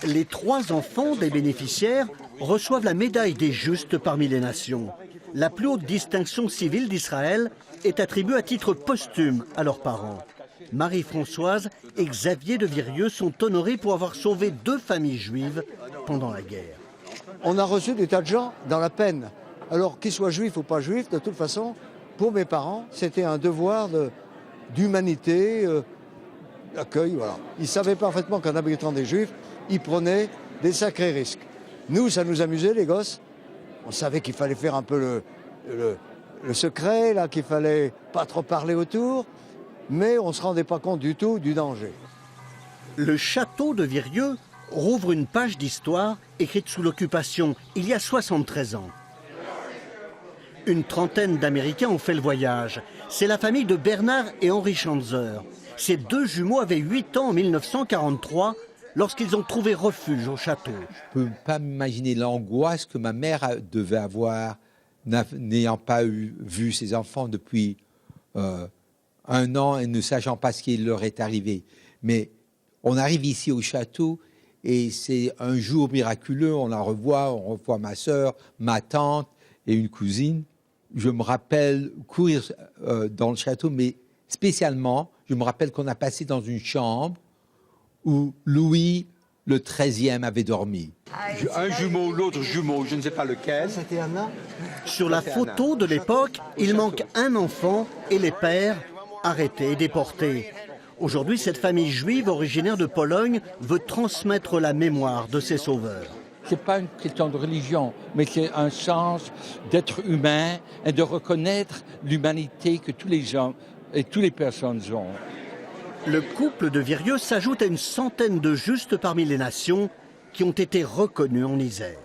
Les 3 enfants des bénéficiaires reçoivent la médaille des justes parmi les nations. La plus haute distinction civile d'Israël est attribuée à titre posthume à leurs parents. Marie-Françoise et Xavier de Virieux sont honorés pour avoir sauvé 2 familles juives pendant la guerre. On a reçu des tas de gens dans la peine. Alors qu'ils soient juifs ou pas juifs, de toute façon, pour mes parents, c'était un devoir d'humanité, d'accueil. Voilà. Ils savaient parfaitement qu'en abritant des juifs, ils prenaient des sacrés risques. Nous, ça nous amusait, les gosses. On savait qu'il fallait faire un peu le secret, là, qu'il fallait pas trop parler autour, mais on ne se rendait pas compte du tout du danger. Le château de Virieux rouvre une page d'histoire écrite sous l'occupation il y a 73 ans. Une trentaine d'Américains ont fait le voyage. C'est la famille de Bernard et Henri Schanzer. Ces 2 jumeaux avaient 8 ans en 1943 lorsqu'ils ont trouvé refuge au château. Je ne peux pas m'imaginer l'angoisse que ma mère devait avoir n'ayant pas vu ses enfants depuis 1 an et ne sachant pas ce qui leur est arrivé. Mais on arrive ici au château et c'est un jour miraculeux, on revoit ma sœur, ma tante et une cousine. Je me rappelle courir dans le château, mais spécialement, je me rappelle qu'on a passé dans une chambre où Louis le XIIIe avait dormi. Un jumeau, l'autre jumeau, je ne sais pas lequel. C'était Anna. Sur la photo de l'époque, il manque un enfant et les pères arrêtés et déportés. Aujourd'hui, cette famille juive originaire de Pologne veut transmettre la mémoire de ses sauveurs. Ce n'est pas une question de religion, mais c'est un sens d'être humain et de reconnaître l'humanité que tous les gens et toutes les personnes ont. Le couple de Virieux s'ajoute à une centaine de justes parmi les nations qui ont été reconnus en Isère.